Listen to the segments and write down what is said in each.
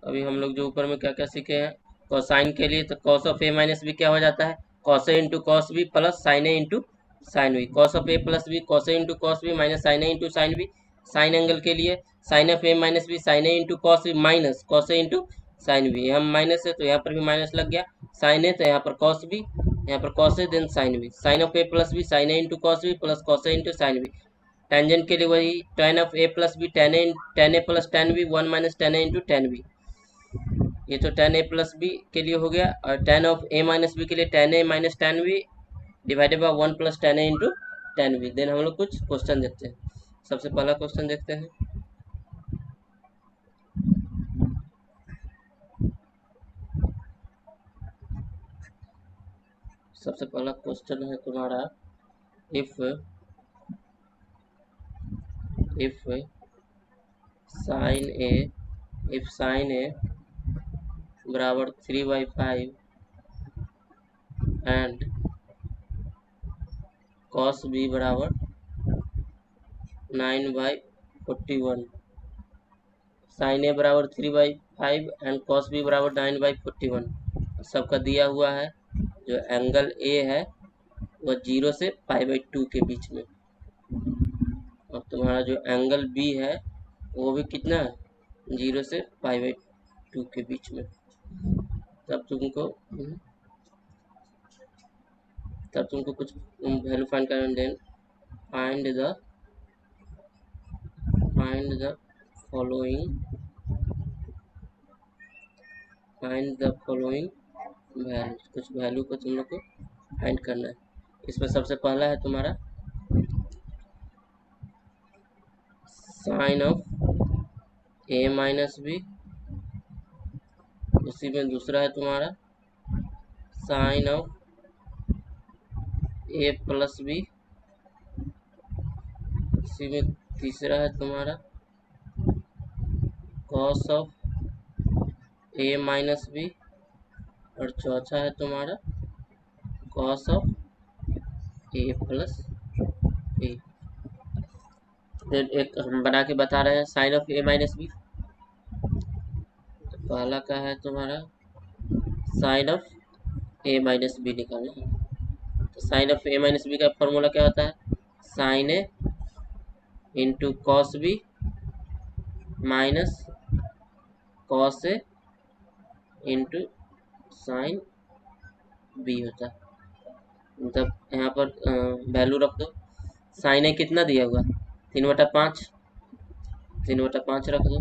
अभी हम लोग जो ऊपर में क्या क्या सीखे हैं, कोसाइन के लिए तो cos of A minus B क्या हो जाता है, cos A into cos B plus sine A into sine B, cos of A plus B cos A into cos B minus sine A into sine B. Sine angle के लिए sine of A minus B sine A into cos B minus cos A into sine B, हम minus है तो यहाँ पर भी minus लग गया, साइन ए तो यहाँ पर कॉस बी, यहाँ पर cos A then sine B, sine of A plus B sine A into cos B plus cos A into sine B. Tangent के लिए वही tan of A plus B tan A plus tan B one minus tan A into tan B, ये तो tan a plus B के लिए हो गया, और tan of a minus B के लिए tan a minus tan b divided by 1 plus tan a into tan b। Then हम लोग कुछ क्वेश्चन देखते हैं। सबसे पहला क्वेश्चन देखते हैं। सबसे पहला क्वेश्चन है तुम्हारा, if sine A if sine A बराबर 3/5 एंड कॉस बी बराबर 9/41, साइन ए बराबर 3/5 एंड कॉस बी बराबर 9/41, सबका दिया हुआ है। जो एंगल ए है वह 0 से π/2 के बीच में, और तुम्हारा जो एंगल बी है वो भी कितना है, 0 से π/2 के बीच में। तब तुमको कुछ वैल्यू फाइंड करना, then find the following value, कुछ वैल्यू को तुम लोग को फाइंड करना है। इसमें सबसे पहला है तुम्हारा sine of A minus B, उसी में दूसरा है तुम्हारा sine of A plus B, इसी में तीसरा है तुम्हारा cos of A minus B, और चौथा है तुम्हारा cos of A plus B. Then एक हम बना के बता रहे हैं sine of A minus B. तो पहला का है तुम्हारा sine of A minus B निकालना है। तो sine of A minus B का फॉर्मूला क्या होता है, sine A into cos B minus cos A into sine B होता है। मतलब यहाँ पर वैल्यू रख दो। साइन ए कितना दिया हुआ, 3/5, 3/5 रख दो।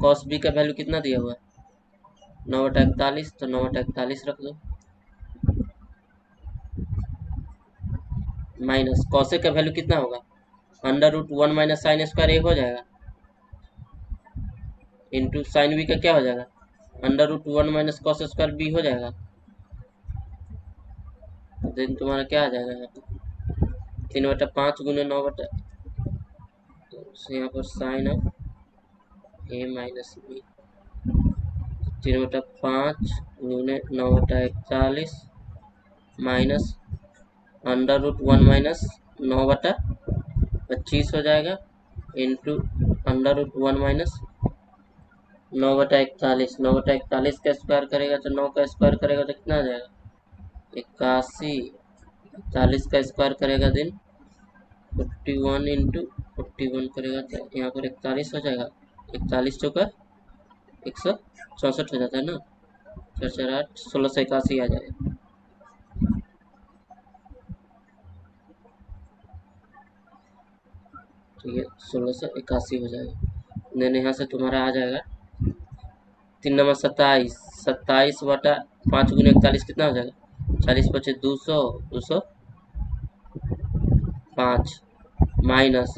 कॉस बी का वैल्यू कितना दिया हुआ, 9/41, तो 9/41 रख दो, माइनस कॉस ए का वैल्यू कितना होगा, √1 माइनस साइन स्क्वायर ए हो जाएगा, इंटू साइन बी का क्या हो जाएगा, √1 माइनस कॉस स्क्वायर बी हो जाएगा। देन तुम्हारा क्या आ जाएगा यहाँ पर 3/5 गुने 9 यहाँ पर sine of A minus B 3/5 गुने 9/41 माइनस √1 माइनस 9/25 हो जाएगा, इंटू √1 माइनस 9/41, 9/41 का स्क्वायर करेगा तो 9 का स्क्वायर करेगा तो कितना आ जाएगा 81, 41 का स्क्वायर करेगा दिन 41 इंटू 41 करेगा तो यहाँ पर 41 हो जाएगा, 41 चौका 164 हो जाता है ना, 4×4=8, 1681 आ जाएगा। तो ये 1681 हो जाएगा। देन यहाँ से तुम्हारा आ जाएगा 3 नंबर 27, 27/5 गुने 41 कितना हो जाएगा, 40×5 200, 205 माइनस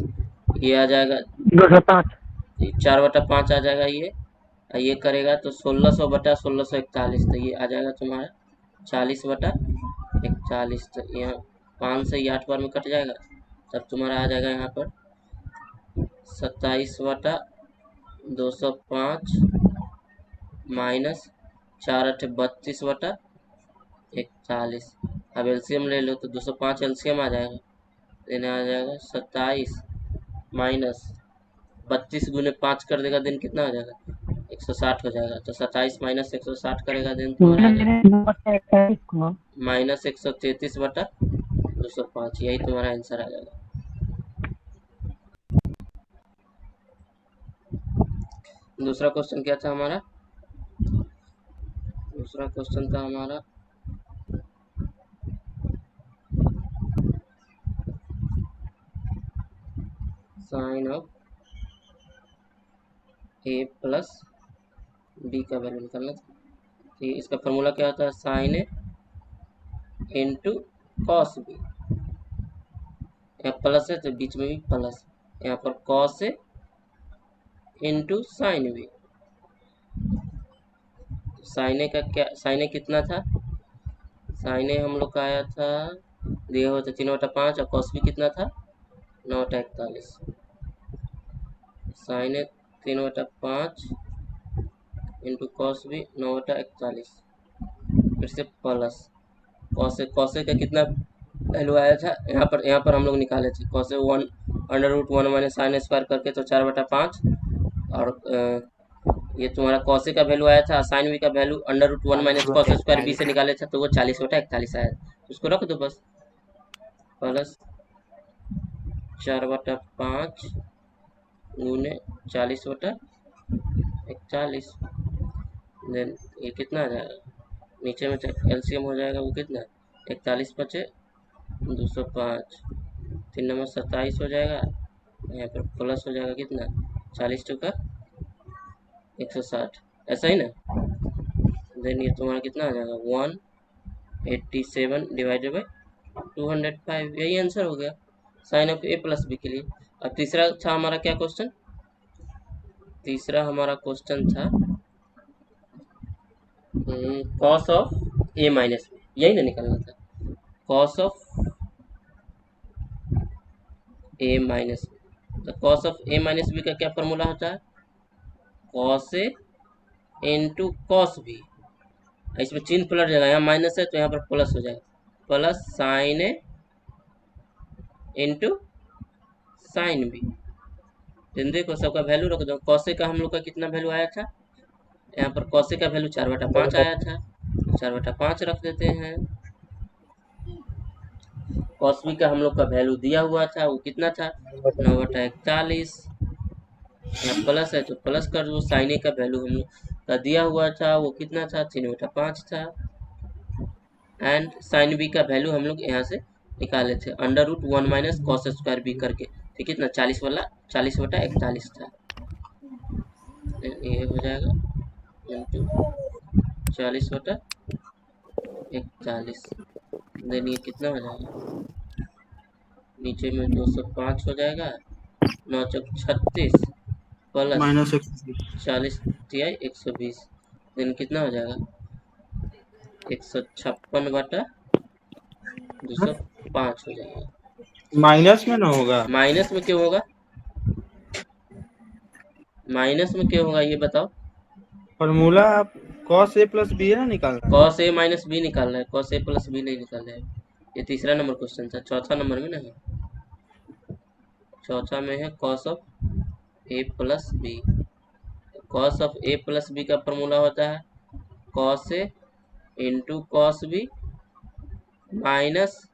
ये आ जाएगा 205, 4/5 आ जाएगा ये करेगा तो 1600/1641, तो ये आ जाएगा तुम्हारा 40/41। तो यहाँ 5 से 8 बार में कट जाएगा, तब तुम्हारा आ जाएगा यहाँ पर 27/205 माइनस 4×8 = 32/41। अब एलसीएम ले लो तो 205 एलसीएम आ जाएगा, देने आ जाएगा 27 माइनस 32 गुने 5 कर देगा, दिन कितना हो जाएगा 160 हो जाएगा, तो 27 माइनस 160 करेगा, देन तुम्हारा आ जाएगा माइनस 133 बटा 205। यही तुम्हारा आंसर आ जाएगा। दूसरा क्वेश्चन क्या था हमारा? दूसरा क्वेश्चन था हमारा sine of A plus B का वैल्यू निकालना था। तो इसका फॉर्मूला क्या होता है? Sine A into cos B. यहाँ प्लस है तो बीच में भी प्लस, यहाँ पर cos A into sine B. Sine A का क्या, साइन ए कितना था? साइन ए हम लोग का आया था, दिया हुआ था 3/5, और कॉस बी कितना था? 9/41। साइन ए 3/5 इंटू कॉस बी 9/41, फिर से प्लस कॉस ए का कितना वैल्यू आया था? यहाँ पर हम लोग निकाले थे cos A 1/√1 minus sine square करके, तो 4/5। और ये तुम्हारा कॉस ए का वैल्यू आया था, साइन बी का value √1 minus cos square B से निकाले थे, तो वो 40/41 आया। उसको रख दो बस, प्लस 4/5 गुने 40/41। देन ये कितना आ जाएगा? नीचे में एलसीएम हो जाएगा, वो कितना? 41 बचे 205, 3 नंबर 27 हो जाएगा, यहाँ पर प्लस हो जाएगा कितना? 40 टू 160, ऐसा ही ना? देन ये तुम्हारा कितना आ जाएगा? 187 डिवाइडेड बाई 205। यही आंसर हो गया sine of A plus B के लिए। अब तीसरा था हमारा क्या क्वेश्चन? तीसरा हमारा क्वेश्चन था cos of A minus B, यही ना निकालना था। Cos of A minus B, तो cos of A minus B का क्या फॉर्मूला होता है? Cos A into cos B. इसमें चिन्ह पलट जाएगा, यहाँ माइनस है तो यहाँ पर प्लस हो जाएगा, plus sine A into sine B. देखो सबका वैल्यू रख दो। कॉस ए का हम लोग का कितना वैल्यू आया था? यहाँ पर कॉस ए का वैल्यू 4/5 आया था, 4/5 रख देते हैं। कॉस बी का हम लोग का वैल्यू दिया हुआ था, वो कितना था? 9/41। यहाँ प्लस है तो प्लस कर दो। साइन ए का वैल्यू हम लोग का दिया हुआ था, वो कितना था? 3/5 था। एंड साइन बी का वैल्यू हम लोग यहाँ से निकाले थे, √1 माइनस कॉस स्क्वायर बी करके, तो कितना? 40/41 था। ये हो जाएगा इंटू 40/41। देन ये कितना हो जाएगा? नीचे में 205 हो जाएगा, 9 चौक 36 प्लस -40 तिहाई 120। देन कितना हो जाएगा? 156/205 हो जाएगा। माइनस में ना होगा? माइनस में क्यों होगा? माइनस में क्यों होगा ये बताओ? फॉर्मूला आप cos a प्लस बी है ना निकालना? कॉस ए माइनस बी निकालना है, कॉस ए प्लस बी नहीं निकालना है। ये तीसरा नंबर क्वेश्चन था, चौथा नंबर में नहीं, चौथा में है cos of A plus B. Cos of A plus B का फॉर्मूला होता है cos A into cos B minus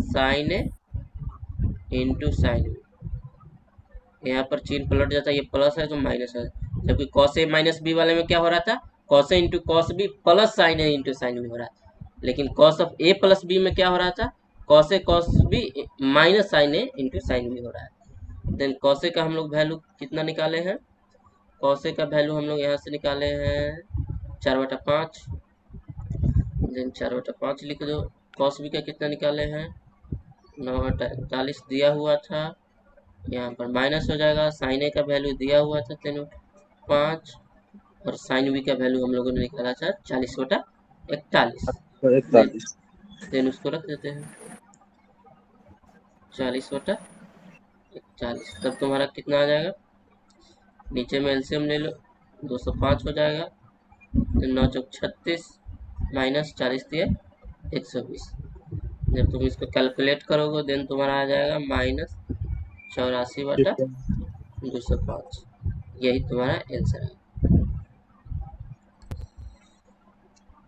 sine A into sine B. यहाँ पर चिन्ह पलट जाता है, ये प्लस है तो माइनस है, जबकि कॉस ए माइनस बी वाले में क्या हो रहा था? Cos A into cos B plus sine A into sine B हो रहा है। लेकिन cos of A plus B में क्या हो रहा था? Cos A cos B minus sine A into sine B हो रहा है। देन कॉस ए का हम लोग वैल्यू कितना निकाले हैं? कॉस ए का वैल्यू हम लोग यहाँ से निकाले हैं 4/5। देन 4/5 लिख दो। कॉस बी का कितना निकाले हैं? 9/41 दिया हुआ था, यहाँ पर माइनस हो जाएगा। साइन ए का वैल्यू दिया हुआ था 3/5, और साइन बी का वैल्यू हम लोगों ने निकाला था 40/41। देन उसको रख देते हैं 40/41, तब तुम्हारा कितना आ जाएगा? नीचे में एलसीएम ले लो, 205 हो जाएगा, 9 चौक 36 माइनस 40 दिए 120। जब तुम इसको कैलकुलेट करोगे देन तुम्हारा आ जाएगा -84/205। यही तुम्हारा आंसर है।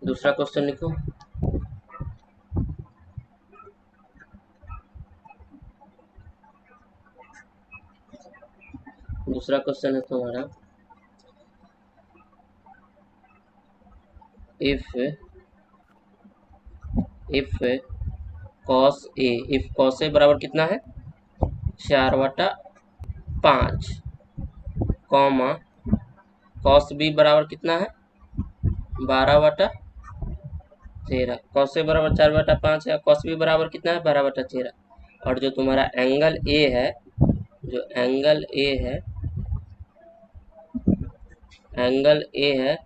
दूसरा क्वेश्चन लिखो। दूसरा क्वेश्चन है तुम्हारा, इफ कॉस ए बराबर कितना है 4/5, कॉमा कॉस बी बराबर कितना है 12/13। कॉस ए बराबर 4/5 है, कॉस बी बराबर कितना है 12/13। और जो तुम्हारा एंगल ए है, एंगल ए है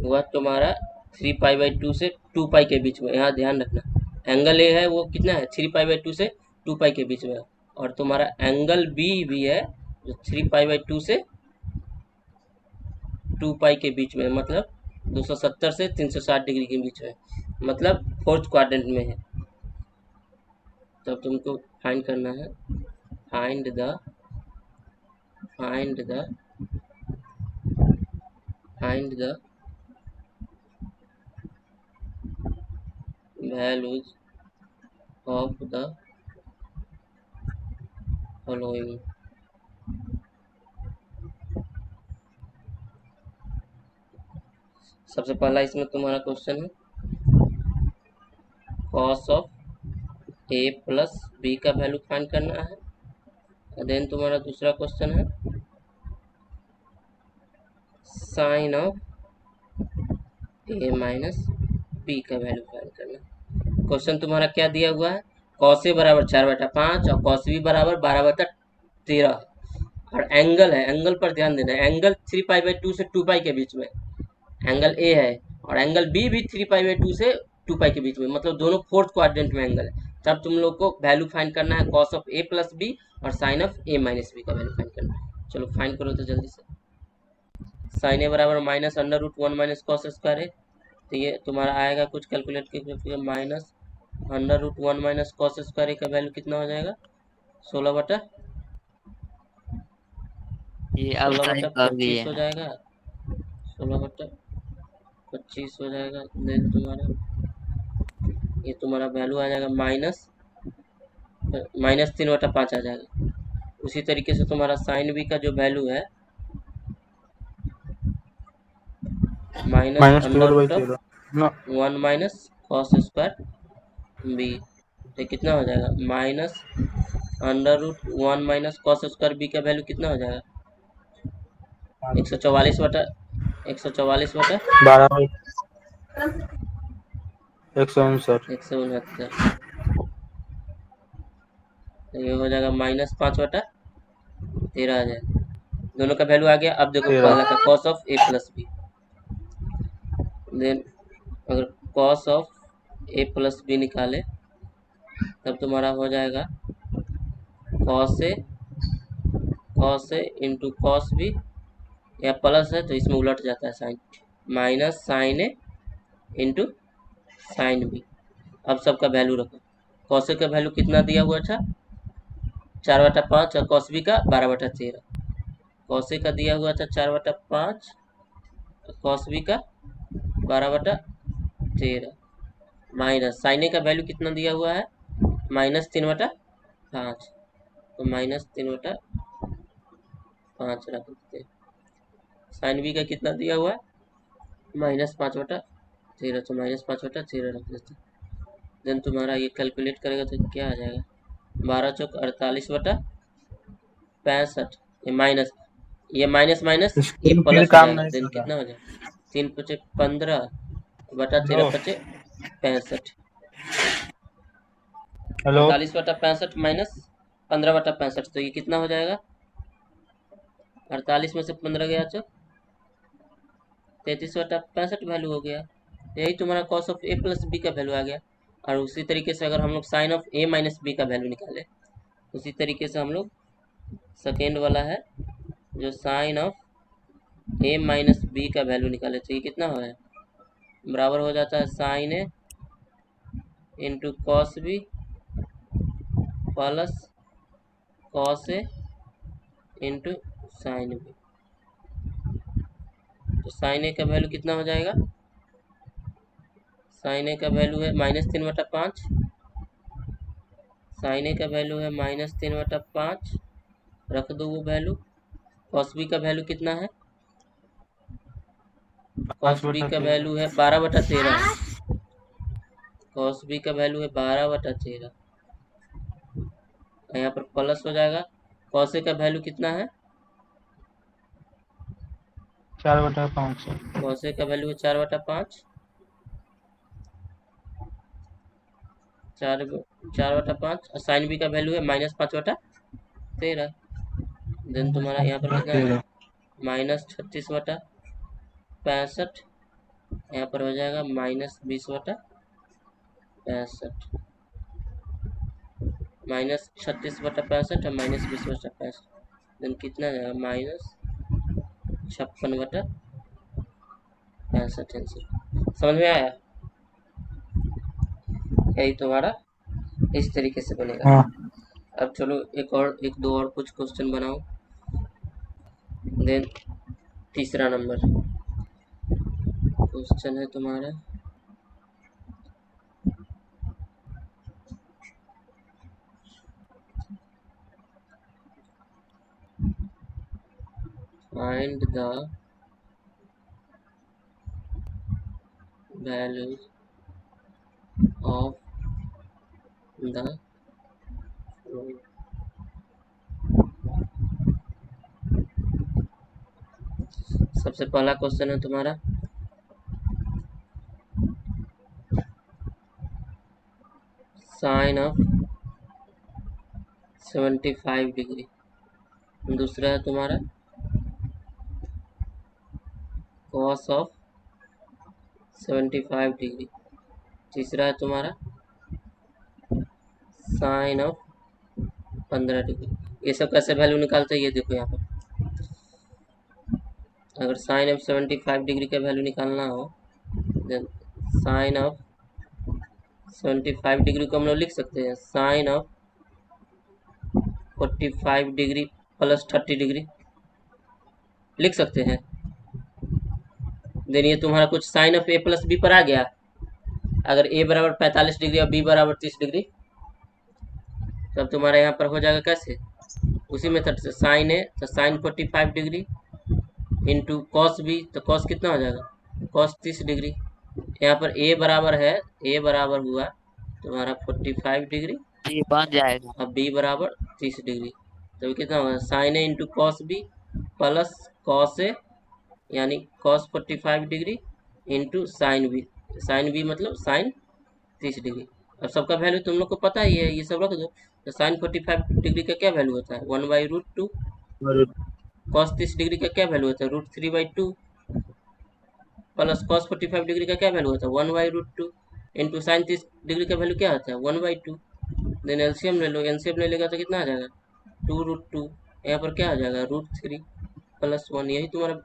वह तुम्हारा 3π/2 से 2π के बीच में। यहाँ ध्यान रखना, एंगल ए है वो कितना है 3π/2 से 2π के बीच में। और तुम्हारा एंगल बी भी है जो 3π/2 से 2π के बीच में, मतलब 270 से 360 डिग्री के बीच में, मतलब फोर्थ क्वाड्रेंट में है। तब तुमको फाइंड करना है, find the values of the following। सबसे पहला इसमें तुम्हारा क्वेश्चन है cos of a plus B का वैल्यू फाइंड करना है। देन तुम्हारा दूसरा क्वेश्चन है sine of a minus B का वैल्यू फाइंड करना है। क्वेश्चन तुम्हारा क्या दिया हुआ है, cos a बराबर 4/5 और cos b बराबर 12/13। और एंगल है, एंगल पर ध्यान देना, एंगल 3π/2 से 2π के बीच में एंगल ए है, और एंगल बी भी 3π/2 से 2π के बीच में, मतलब दोनों फोर्थ क्वाड्रेंट में एंगल है। तब तुम लोग को वैल्यू फाइंड करना है cos of a plus B और sine of a minus B का वैल्यू फाइंड करना है। चलो फाइंड करो तो जल्दी से। साइन ए बराबर -√1 माइनस कॉस स्क्वायर है, तो ये तुम्हारा आएगा कुछ कैलकुलेट करके -√1 माइनस कॉस स्क्वायर का वैल्यू कितना हो जाएगा 16/25 ये अब सही कर दिए हो हैं। जाएगा, 16/25 हो जाएगा। देन तुम्हारा ये तुम्हारा वैल्यू आ जाएगा -3/5 आ जाएगा। उसी तरीके से तुम्हारा साइन बी का जो वैल्यू है -12/13 ना। -1 माइनस कॉस स्क्वायर बी, तो कितना हो जाएगा -√1 माइनस कॉस स्क्वायर बी का वैल्यू कितना हो जाएगा 144/169। 12/169। तो ये हो जाएगा -5/13 आ जाएगा। दोनों का वैल्यू आ गया। अब देखो 13। पहला का cos of a plus B, then अगर cos of a plus B निकाले तब तुम्हारा हो जाएगा cos a into cos B, या प्लस है तो इसमें उलट जाता है sine, minus sine A into sine B. अब सबका वैल्यू रखो, cos a का वैल्यू कितना दिया हुआ था 4/5 और cos b का 12/13। cos a का दिया हुआ था 4/5, cos b का 12/13, माइनस साइन ए का वैल्यू कितना दिया हुआ है -3/5, तो -3/5 रख देते हैं। साइन बी का कितना दिया हुआ है -5/13, तो -5/13 रख देते हैं। देन तुम्हारा ये कैलकुलेट करेगा तो क्या आ जाएगा 12 चौक 48/65, ये माइनस माइनस ये स्क्रीन प्लस फिर हो काम जाएगा। नहीं देन कर रहा। कितना हो जाएगा 3×15/13 हेलो 65, हेलो 48/65 माइनस 15/65, तो ये कितना हो जाएगा 48 में से 15 गया तो 33/65 वैल्यू हो गया। यही तुम्हारा cos of a plus B का वैल्यू आ गया। और उसी तरीके से अगर हम लोग sine of a minus B का वैल्यू निकाले, उसी तरीके से हम लोग सेकेंड वाला है जो sine of a minus B का वैल्यू निकाले, तो ये कितना हो है बराबर हो जाता है sine A into cos B plus cos A into sine B. तो साइन ए का वैल्यू कितना हो जाएगा साइन ए का वैल्यू है -3/5, साइन ए का वैल्यू है -3/5, रख दो वो वैल्यू। कॉस बी का वैल्यू कितना है? कॉस बी का वैल्यू है 12/13, कॉस बी का वैल्यू है 12/13, यहाँ पर प्लस हो जाएगा। कॉस ए का वैल्यू कितना है? 4/5 कॉस ए का वैल्यू है 4/5, 4/5, और साइन बी का वैल्यू है -5/13। देन तुम्हारा यहाँ पर कितना है? -36/65, यहाँ पर हो जाएगा -20/65, -36/65 और -20/65, देन कितना जाएगा? -56/65 आंसर। समझ में आया? यही तुम्हारा इस तरीके से बनेगा। हाँ। अब चलो एक दो और कुछ क्वेश्चन बनाओ। देन तीसरा नंबर क्वेश्चन है तुम्हारा, find the value of the सबसे पहला क्वेश्चन है तुम्हारा, साइन ऑफ 75 डिग्री। दूसरा है तुम्हारा कॉस ऑफ 75 डिग्री। तीसरा है तुम्हारा साइन ऑफ 15 डिग्री। ये सब कैसे वैल्यू निकालते हैं ये देखो यहाँ पर। अगर साइन ऑफ 75 डिग्री का वैल्यू निकालना हो, देन साइन ऑफ 75 डिग्री को हम लोग लिख सकते हैं sine of 45 degree plus 30 degree लिख सकते हैं। देन ये तुम्हारा कुछ sine of A plus B पर आ गया। अगर ए बराबर 45 डिग्री और बी बराबर 30 डिग्री, तब तुम्हारा यहाँ पर हो जाएगा कैसे? उसी मेथड से साइन ए तो sine 45 degree into cos B, तो कॉस कितना हो जाएगा? Cos 30 degree. यहाँ पर ए बराबर है, ए बराबर हुआ तुम्हारा 45 डिग्री, ये बन जाएगा। और बी बराबर 30 डिग्री, तो कितना होगा? Sine A into cos B plus cos A यानी cos 45 degree into sine B, sine B मतलब साइन 30 डिग्री। अब सबका वैल्यू तुम लोग को पता ही है, ये सब रख दो। तो साइन 45 डिग्री का क्या वैल्यू होता है? 1/√2। कॉस 30 डिग्री का क्या वैल्यू होता है? √3/2 प्लस कॉस 45 डिग्री का क्या वैल्यू होता है? 1/√2 इंटू साइन 30 डिग्री का वैल्यू क्या होता है? 1/2। देन एलसीएम ले लो, एलसीएम ले लेगा तो कितना आ जाएगा? 2√2, यहाँ पर क्या आ जाएगा? √3 + 1। यही तुम्हारा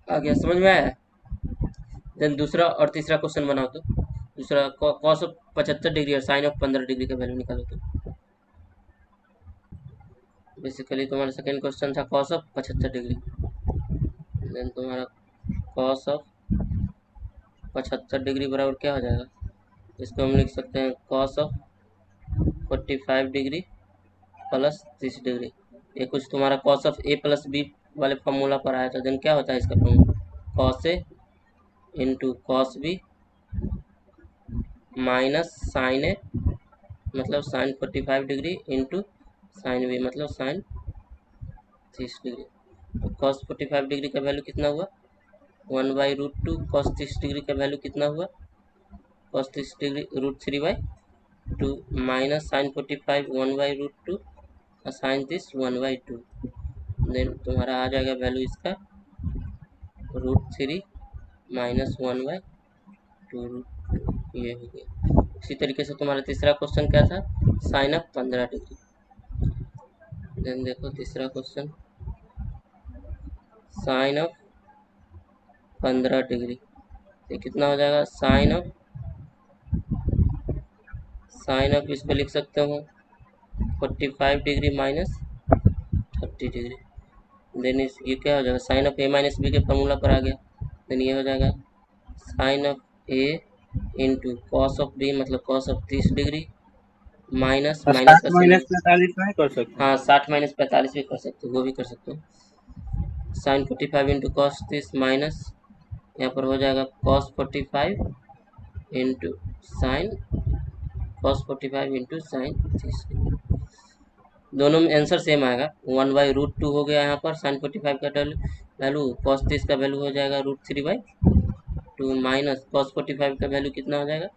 आ गया। समझ में आया? देन दूसरा और तीसरा क्वेश्चन बनाओ। तो दूसरा कॉस ऑफ 75 डिग्री और साइन ऑफ 15 डिग्री का वैल्यू निकालो। तो बेसिकली तुम्हारा सेकेंड क्वेश्चन था कॉस ऑफ 75 डिग्री। देन तुम्हारा कॉस ऑफ 75 डिग्री बराबर क्या हो जाएगा? इसको हम लिख सकते हैं cos of 45 degree plus 30 degree. ये कुछ तुम्हारा cos of A plus B वाले फॉर्मूला पर आया था। देन क्या होता है इसका formula? Cos A into cos B minus sine A मतलब sine 45 degree into sine B मतलब साइन 30 डिग्री। तो कॉस 45 डिग्री का वैल्यू कितना हुआ? 1/√2। कॉस 30 डिग्री का वैल्यू कितना हुआ? कॉस 30 डिग्री √3/2 माइनस साइन 45 1/√2 और साइन 30 1/2। देन तुम्हारा आ जाएगा वैल्यू इसका √3 माइनस 1/2। ये हो गया। इसी तरीके से तुम्हारा तीसरा क्वेश्चन क्या था? Sign of 15 degree. देन देखो तीसरा क्वेश्चन, साइन ऑफ 15 डिग्री, ये कितना हो जाएगा? साइन ऑफ इसको लिख सकते हो 45 डिग्री माइनस 30 डिग्री। देन ये क्या हो जाएगा? Sine of A minus B के फॉर्मूला पर आ गया। देन ये हो जाएगा sine of A into cos of B मतलब कॉस ऑफ 30 डिग्री माइनस और माइनस 60 का माइनस साइन। 45 नहीं कर सकते? हाँ 60 माइनस 45 भी कर सकते हो, वो भी कर सकते हो। साइन 45 इंटू कॉस 30 माइनस यहाँ पर हो जाएगा cos 45 into sine cos 45 into sine 30। दोनों में आंसर सेम आएगा, 1/√2 हो गया यहाँ पर साइन 45 का वैल्यू, कॉस 30 का वैल्यू हो जाएगा √3/2 माइनस कॉस 45 का वैल्यू कितना हो जाएगा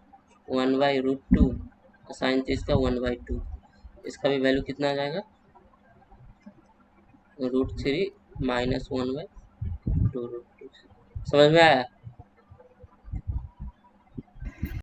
1/√2 साइन 30 का 1/2, इसका भी वैल्यू कितना आ जाएगा √3 माइनस 1/2 √2। समझ में आया?